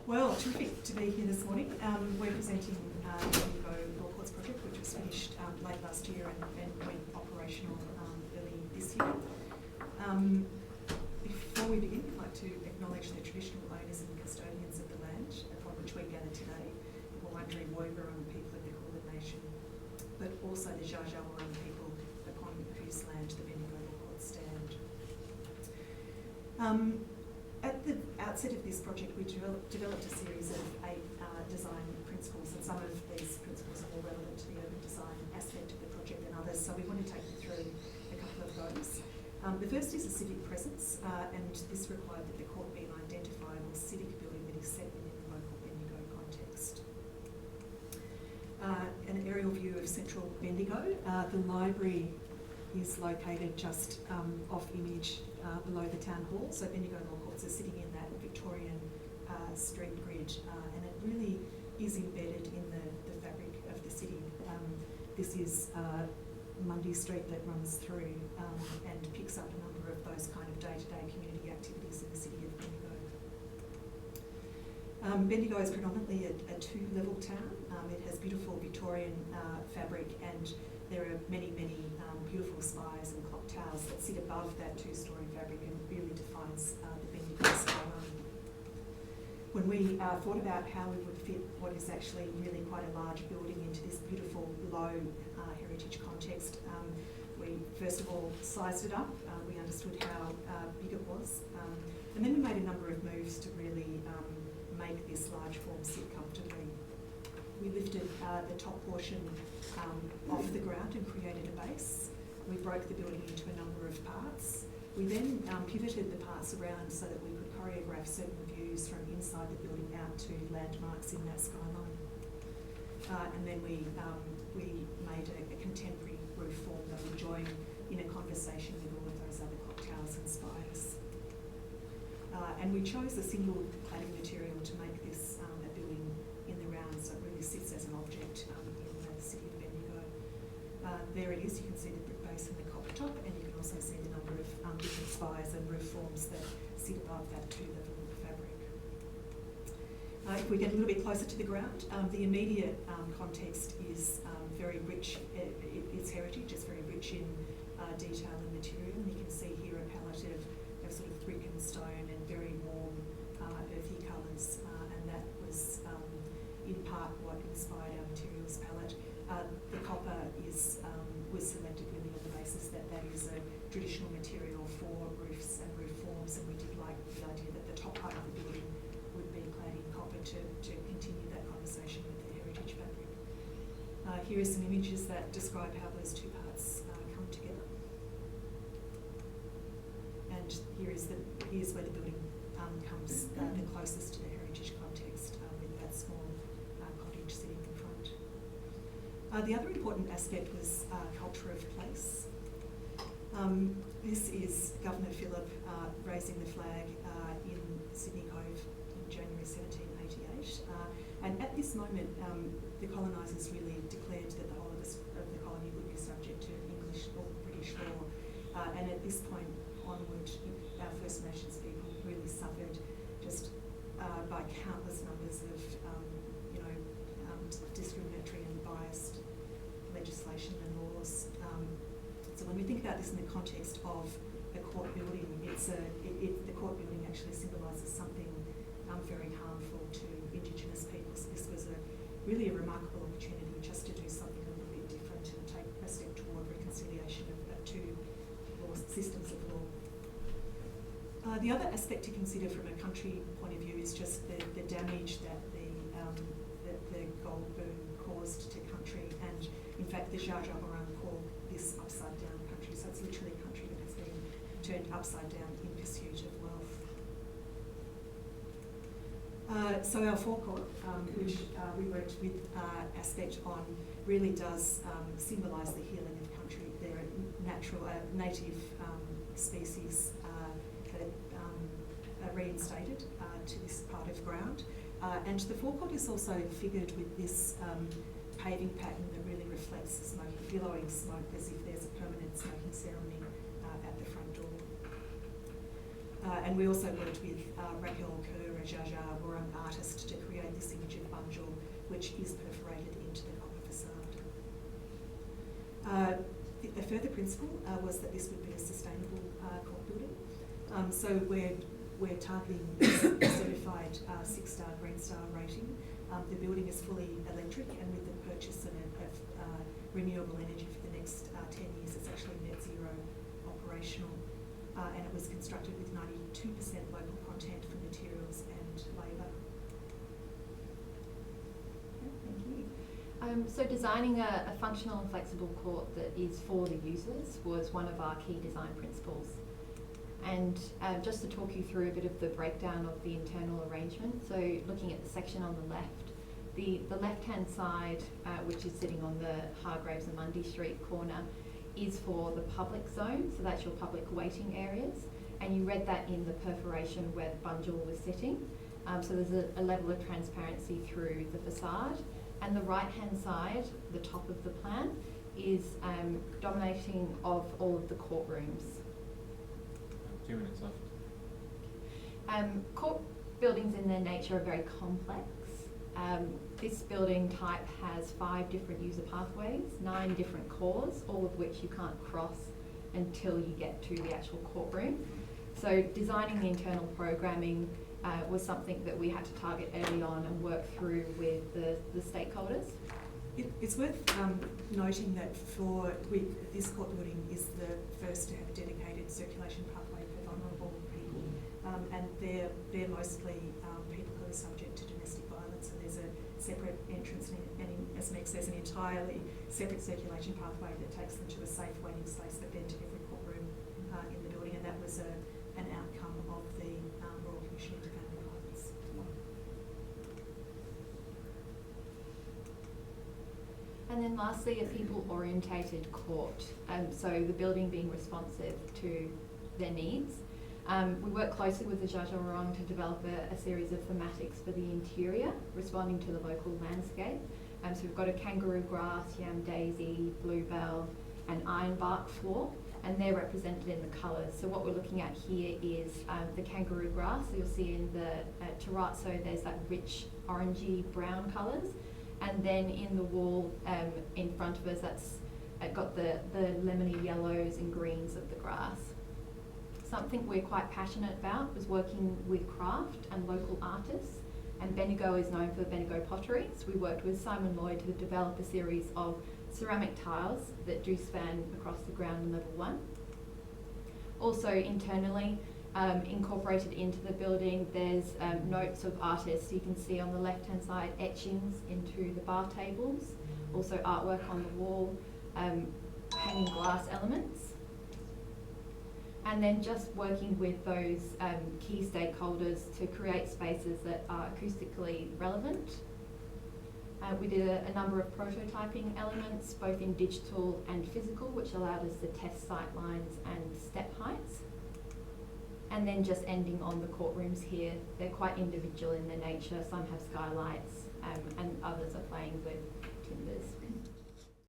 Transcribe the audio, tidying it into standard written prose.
Well, terrific to be here this morning. We're presenting the Bendigo Law Courts project, which was finished late last year and went operational early this year. Before we begin, I'd like to acknowledge the traditional owners and custodians of the land upon which we gather today, the Wardle Wurrung people of the Kulin Nation, but also the Dja Dja Wurrung people upon whose land the Bendigo Law Courts stand. At the outset of this project, we developed a series of 8 design principles, and some of these principles are more relevant to the urban design aspect of the project than others, so we want to take you through a couple of those. The first is a civic presence, and this required that the court be an identifiable civic building that is set within the local Bendigo context. An aerial view of central Bendigo. The library is located just off image below the town hall. So Bendigo Law Courts are sitting in that Victorian street grid, and it really is embedded in the fabric of the city. This is Mundy Street that runs through and picks up a number of those kind of day-to-day community activities in the city of Bendigo. Bendigo is predominantly a 2-level town. It has beautiful Victorian fabric, and there are many beautiful spires and clock towers that sit above that 2-storey fabric and really defines the Bendigo skyline. When we thought about how we would fit what is actually really quite a large building into this beautiful low heritage context, we first of all sized it up. We understood how big it was, and then we made a number of moves to really make this large form sit comfortably. We lifted the top portion off the ground and created a base. We broke the building into a number of parts. We then pivoted the parts around so that we could choreograph certain views from inside the building out to landmarks in that skyline. And then we made a contemporary roof form that would join in a conversation with all of those other clock towers and spires. And we chose a single cladding material to make this a building in the round, so it really sits as an object in the city of Bendigo. There it is, you can see the brick base and the copper top, and you can also see the number of different spires and roof forms that sit above that 2-level fabric. If we get a little bit closer to the ground, the immediate context is very rich. Its heritage is very rich in detail and material, and you can see here a palette of sort of brick and stone and very warm earthy colours, and that was in part what inspired our materials palette. The copper was selected really on the basis that that is a traditional material for roofs and roof forms, and we did like the idea that the top part of the building would be clad in copper to continue that conversation with the heritage fabric. Here are some images that describe how those two parts come together. And here's where the building comes the closest to the heritage context, with that small cottage sitting in front. The other important aspect was culture of place. This is Governor Phillip raising the flag in Sydney Cove in January 1788. And at this moment, the colonisers really declared that the whole of the colony would be subject to English or British law. And at this point onward, our First Nations people really suffered just by countless numbers of discriminatory and biased legislation and laws. So when we think about this in the context of a court building, the court building actually symbolises something very harmful to Indigenous peoples. This was really a remarkable opportunity just to do something a little bit different and take a step toward reconciliation of two systems of law. The other aspect to consider from a country point of view is just the damage that the gold boom caused to country, and in fact the Dja Dja Wurrung call this upside down country, so it's literally a country that has been turned upside down in pursuit of wealth. So our forecourt, which we worked with aspect on, really does symbolise the healing of country. There are native species that are reinstated to this part of ground. And the forecourt is also figured with this paving pattern that really reflects the smoke, billowing smoke, as if there's a permanent smoking ceremony at the front door. And we also worked with Raquel Kerr, a Dja Dja Wurrung artist, to create this image of Bunjil, which is perforated into the copper facade. A further principle was that this would be a sustainable court building. So we're targeting a certified 6-star Green Star rating. The building is fully electric, and with the purchase of renewable energy for the next 10 years, it's actually net zero operational. And it was constructed with 92% local content for materials and labour. Thank you. So designing a functional and flexible court that is for the users was one of our key design principles. And just to talk you through a bit of the breakdown of the internal arrangement, so looking at the section on the left, the left-hand side, which is sitting on the Hargraves and Mundy Street corner, is for the public zone, so that's your public waiting areas, and you read that in the perforation where the Bunjil was sitting. So there's a level of transparency through the facade. And the right-hand side, the top of the plan, is dominating of all of the courtrooms. 2 minutes left. Court buildings in their nature are very complex. This building type has 5 different user pathways, 9 different cores, all of which you can't cross until you get to the actual courtroom. So designing the internal programming was something that we had to target early on and work through with the stakeholders. It's worth noting that this court building is the first to have a dedicated circulation pathway for vulnerable people, and they're mostly people who are subject to domestic violence, and there's a separate entrance, and as Meg says, an entirely separate circulation pathway that takes them to a safe waiting space, but then to every courtroom in the building, and that was an outcome of the Royal Commission into Family Violence. And then lastly, a people-orientated court, so the building being responsive to their needs. We work closely with the Dja Dja Wurrung to develop a series of thematics for the interior, responding to the local landscape. So we've got a kangaroo grass, yam daisy, bluebell, and ironbark floor, and they're represented in the colours. So what we're looking at here is the kangaroo grass. So you'll see in the terrazzo there's that rich orangey brown colours, and then in the wall in front of us that's got the lemony yellows and greens of the grass. Something we're quite passionate about was working with craft and local artists, and Bendigo is known for the Bendigo pottery. So we worked with Simon Lloyd to develop a series of ceramic tiles that do span across the ground in level 1. Also internally, incorporated into the building, there's notes of artists. You can see on the left-hand side etchings into the bar tables, also artwork on the wall, hanging glass elements. And then just working with those key stakeholders to create spaces that are acoustically relevant. We did a number of prototyping elements, both in digital and physical, which allowed us to test sight lines and step heights. And then just ending on the courtrooms here, they're quite individual in their nature. Some have skylights and others are playing with timbers.